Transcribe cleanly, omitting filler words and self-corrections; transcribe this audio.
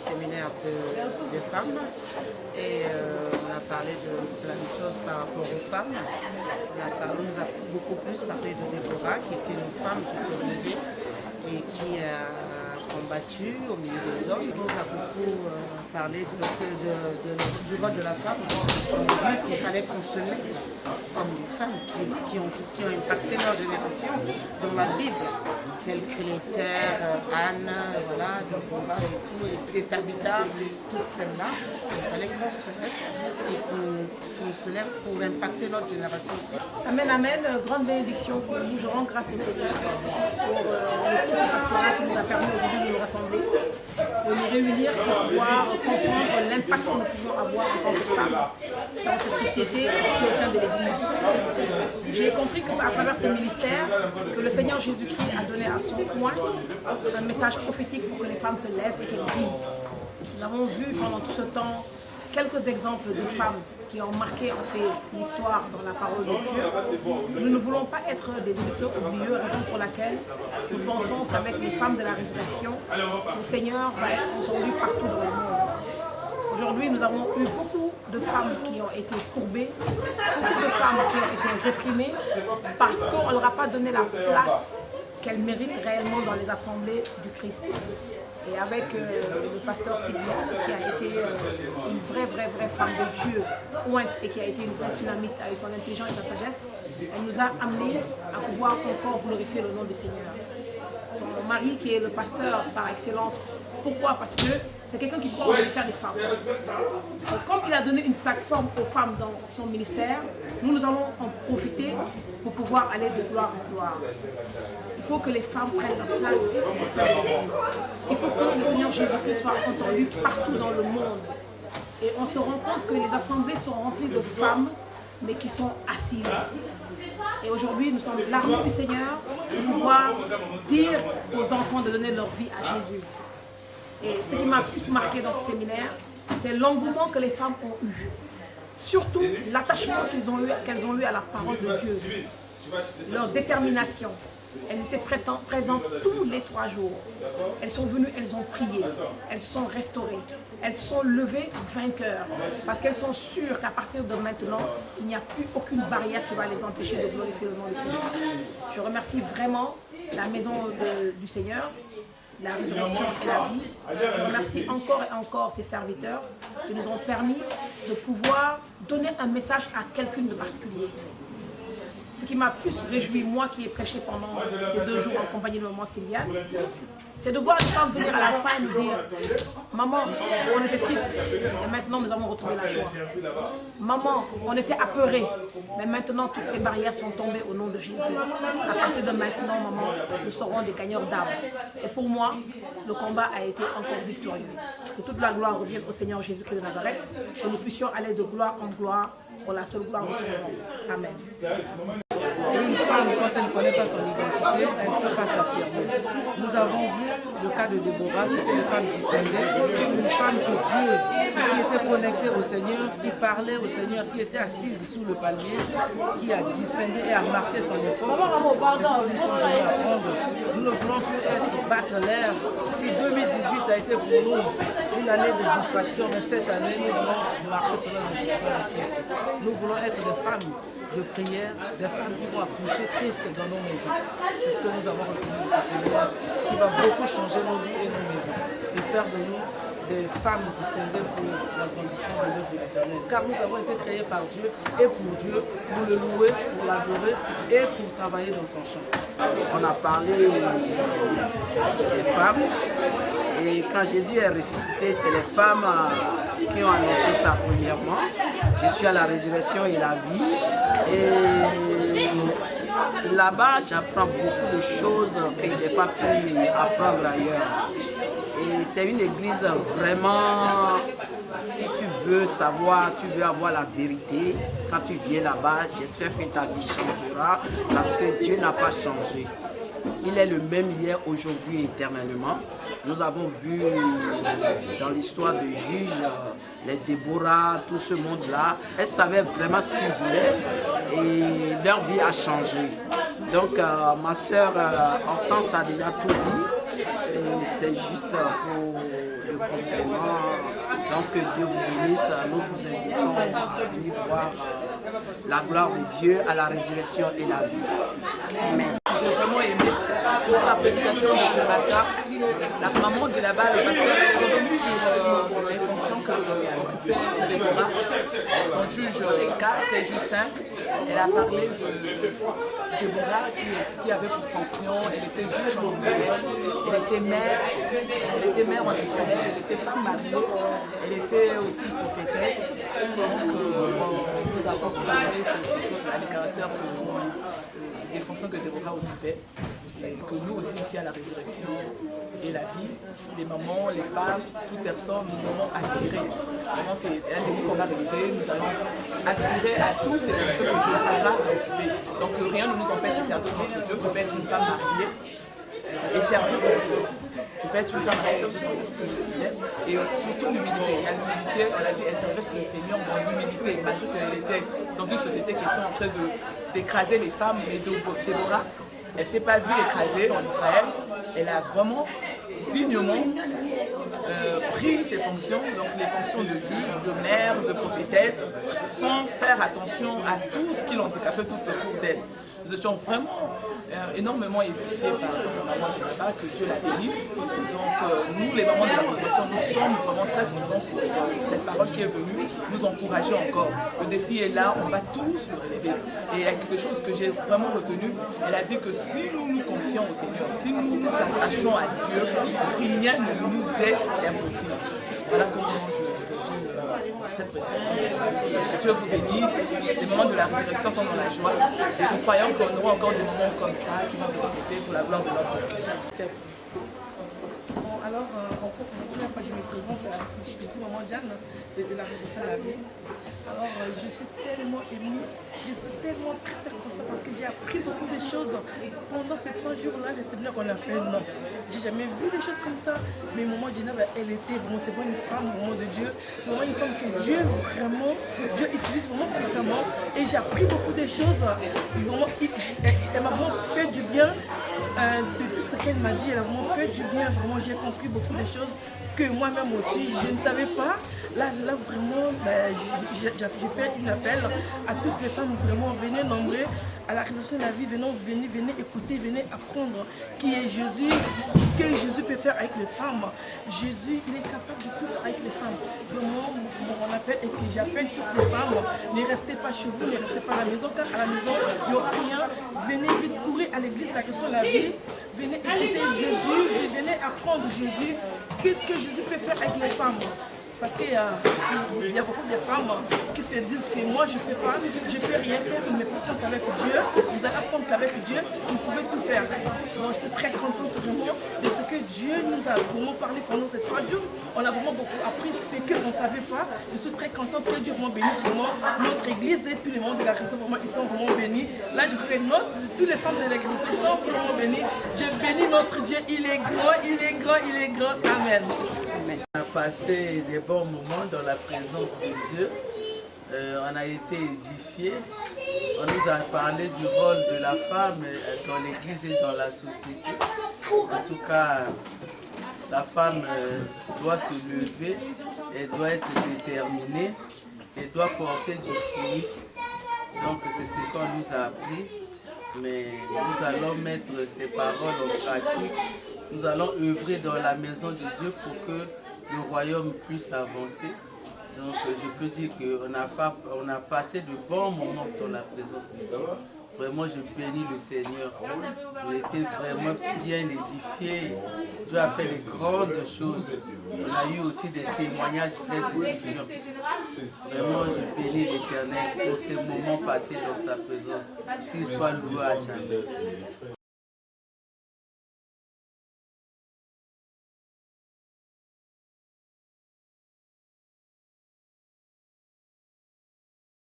séminaire de femmes et on a parlé de plein de choses par rapport aux femmes. On nous a beaucoup plus parlé de Déborah, qui était une femme qui s'est levée et qui a combattu au milieu des hommes. On nous a beaucoup parlé du rôle de la femme. On dit qu'il fallait qu'on se lève comme les femmes qui ont impacté leur génération dans la Bible, telles que Esther, Anne, voilà, Deborah et tout, et Tabitha, toutes celles-là. Il fallait qu'on se lève et qu'on se lève pour impacter notre génération aussi. Amen, amen. Grande bénédiction pour nous. Je rends grâce au Seigneur pour le temps pastoral qui nous a permis aujourd'hui de nous rassembler, de nous réunir pour pouvoir comprendre l'impact que nous pouvons avoir en tant que femmes dans cette société et au sein de l'Église. J'ai compris qu'à travers ce ministère, que le Seigneur Jésus-Christ a donné à son point un message prophétique pour que les femmes se lèvent et qu'elles brillent. Nous avons vu pendant tout ce temps quelques exemples de femmes qui ont marqué en fait l'histoire dans la parole de Dieu. Nous ne voulons pas être des auditeurs oublieux, raison pour laquelle nous pensons qu'avec les femmes de la résurrection, le Seigneur va être entendu partout dans le monde. Aujourd'hui, nous avons eu beaucoup de femmes qui ont été courbées, beaucoup de femmes qui ont été réprimées parce qu'on ne leur a pas donné la place qu'elles méritent réellement dans les assemblées du Christ. Et avec le pasteur Sylvia, qui a été une vraie femme de Dieu, pointe, et qui a été une vraie tsunamite avec son intelligence et sa sagesse, elle nous a amenés à pouvoir encore glorifier le nom du Seigneur. Son mari, qui est le pasteur par excellence. Pourquoi? Parce que c'est quelqu'un qui croit au ministère des femmes. Et comme il a donné une plateforme aux femmes dans son ministère, nous allons en profiter pour pouvoir aller de gloire en gloire. Il faut que les femmes prennent leur place au sein de l'Église. Il faut que le Seigneur Jésus-Christ soit entendu partout dans le monde. Et on se rend compte que les assemblées sont remplies de femmes, mais qui sont assises. Et aujourd'hui, nous sommes l'armée du Seigneur pour pouvoir dire aux enfants de donner leur vie à Jésus. Et ce qui m'a plus marqué dans ce séminaire, c'est l'engouement que les femmes ont eu. Surtout l'attachement qu'elles ont eu à la parole de Dieu. Leur détermination. Elles étaient présentes tous les 3 jours. Elles sont venues, elles ont prié, elles se sont restaurées, elles se sont levées vainqueurs. Parce qu'elles sont sûres qu'à partir de maintenant, il n'y a plus aucune barrière qui va les empêcher de glorifier le nom du Seigneur. Je remercie vraiment la maison du Seigneur, la résurrection et la vie. Je remercie encore et encore ces serviteurs qui nous ont permis de pouvoir donner un message à quelqu'un de particulier. Ce qui m'a plus réjoui, moi qui ai prêché pendant ces 2 jours en compagnie de maman Sylviane, c'est de voir les femmes venir à la fin et nous dire « Maman, on était triste, et maintenant nous avons retrouvé la joie. Maman, on était apeurés, mais maintenant toutes ces barrières sont tombées au nom de Jésus. À partir de maintenant, maman, nous serons des gagneurs d'âme. » Et pour moi, le combat a été encore victorieux. Que toute la gloire revienne au Seigneur Jésus-Christ de Nazareth, que nous puissions aller de gloire en gloire pour la seule gloire de son nom. Amen. Une femme, quand elle ne connaît pas son identité, elle ne peut pas s'affirmer. Nous avons vu le cas de Déborah, c'était une femme distinguée, une femme que Dieu, qui était connectée au Seigneur, qui parlait au Seigneur, qui était assise sous le palmier, qui a distingué et a marqué son époque. C'est ce que nous sommes venus apprendre. Nous ne voulons plus être battre l'air. Si 2018 a été pour nous une année de distraction, mais cette année, nous voulons marcher sur les instructions de Christ. Nous voulons être des femmes de prière, des femmes qui vont accoucher Christ dans nos maisons. C'est ce que nous avons retenu de ce séminaire, qui va beaucoup changer nos vies et nos maisons, et faire de nous des femmes distinguées pour l'agrandissement de l'œuvre de l'Éternel. Car nous avons été créés par Dieu et pour Dieu, pour le louer, pour l'adorer et pour travailler dans son champ. On a parlé des femmes, et quand Jésus est ressuscité, c'est les femmes qui ont annoncé ça premièrement. Je suis à la résurrection et la vie. Et là-bas, j'apprends beaucoup de choses que je n'ai pas pu apprendre ailleurs. Et c'est une église vraiment, si tu veux savoir, tu veux avoir la vérité, quand tu viens là-bas, j'espère que ta vie changera parce que Dieu n'a pas changé. Il est le même hier, aujourd'hui et éternellement. Nous avons vu dans l'histoire des juges, les Déborah, tout ce monde-là, elles savaient vraiment ce qu'ils voulaient et leur vie a changé. Donc ma soeur Hortense a déjà tout dit. C'est juste pour le complément. Donc que Dieu vous bénisse. Nous vous invitons à venir voir la gloire de Dieu à la résurrection et la vie. Amen. J'ai vraiment aimé surtout la prédication de ce matin. La maman dit là-bas, le pasteur est revenu sur les fonctions qu'occupait Déborah. En juge 4 et juge 5, elle a parlé de Déborah qui avait pour fonction, elle était juge en Israël, elle était mère en Israël, elle était femme mariée, elle était aussi prophétesse. Donc nous avons parlé sur ces choses-là, les caractères les fonctions que Déborah occupait, et que nous aussi ici à la résurrection et la vie, les mamans, les femmes, toute personne, nous devons aspirer. Vraiment, c'est un défi qu'on va relever. Nous allons aspirer à toutes ces fonctions que Déborah a occupées. Donc rien ne nous empêche de servir notre Dieu. Tu peux être une femme mariée et servir ton Dieu. Tu peux être une femme mariée, servir ton Dieu, ce que je disais. Et surtout l'humilité. Il y a l'humilité, on a dit, elle servait le Seigneur dans l'humilité, malgré qu'elle était dans une société qui était en train d'écraser les femmes. Mais Déborah, elle ne s'est pas vue écrasée en Israël. Elle a vraiment dignement pris ses fonctions, donc les fonctions de juge, de mère, de prophétesse, sans faire attention à tout ce qui l'handicapait tout autour d'elle. Nous étions vraiment énormément édifiés par la maman de là-bas, que Dieu la bénisse. Donc nous, les mamans de la résurrection, nous sommes vraiment très contents pour cette parole qui est venue nous encourager encore. Le défi est là, on va tous le relever. Et il y a quelque chose que j'ai vraiment retenu, elle a dit que si nous nous confions au Seigneur, si nous nous attachons à Dieu, rien ne nous est impossible. Voilà comment je résume cette prédication. Que Dieu vous bénisse. Les moments de la résurrection sont dans la joie. Et nous croyons qu'on aura encore des moments comme ça qui vont se répéter pour la gloire de notre Dieu. Bon, alors, en fait, la première fois que je me présente, je suis maman Jeanne de la Révolution de la vie. Alors, je suis tellement émue, je suis tellement très contente parce que j'ai appris beaucoup de choses pendant ces 3 jours-là, les séminaires qu'on a fait. Non, j'ai jamais vu des choses comme ça. Mais maman Jeanne, elle était vraiment, c'est vraiment une femme vraiment de Dieu. C'est vraiment une femme que Dieu utilise vraiment puissamment. Et j'ai appris beaucoup de choses. Vraiment, elle m'a vraiment fait du bien. De tout ce qu'elle m'a dit, elle a vraiment fait du bien. Vraiment, j'ai compris beaucoup de choses que moi-même aussi, je ne savais pas. Là vraiment, j'ai fait un appel à toutes les femmes, vraiment, venez nombreux à la résurrection de la vie, venez écouter, venez apprendre qui est Jésus, que Jésus peut faire avec les femmes. Jésus, il est capable de tout faire avec les femmes. Vraiment, mon appel est que j'appelle toutes les femmes, ne restez pas chez vous, ne restez pas à la maison, car à la maison, il n'y aura rien. Venez vite courir à l'église de la résurrection de la vie, venez écouter Jésus, venez apprendre Jésus, qu'est-ce que Jésus peut faire avec les femmes. Parce qu'il y a beaucoup de femmes qui se disent que moi je ne peux pas, je ne peux rien faire, mais par contre avec Dieu, vous allez apprendre qu'avec Dieu, vous pouvez tout faire. Donc je suis très contente vraiment de ce que Dieu nous a vraiment parlé pendant ces 3 jours. On a vraiment beaucoup appris ce qu'on ne savait pas. Je suis très contente que Dieu vraiment bénisse vraiment notre église et tous les membres de la région, vraiment, ils sont vraiment bénis. Là je crée toutes les femmes de l'église sont vraiment bénies. Je bénis notre Dieu, il est grand, il est grand, il est grand. Amen. On a passé des bons moments dans la présence de Dieu. On a été édifiés. On nous a parlé du rôle de la femme dans l'église et dans la société. En tout cas, la femme doit se lever, elle doit être déterminée, elle doit porter du fruit. Donc c'est ce qu'on nous a appris. Mais nous allons mettre ces paroles en pratique. Nous allons œuvrer dans la maison de Dieu pour que le royaume puisse avancer. Donc je peux dire qu'on a passé de bons moments dans la présence de Dieu. Vraiment, je bénis le Seigneur. On était vraiment bien édifiés. Dieu a fait de grandes choses. On a eu aussi des témoignages très édifiants. Vraiment, je bénis l'Éternel pour ces moments passés dans sa présence. Qu'il soit loué à jamais.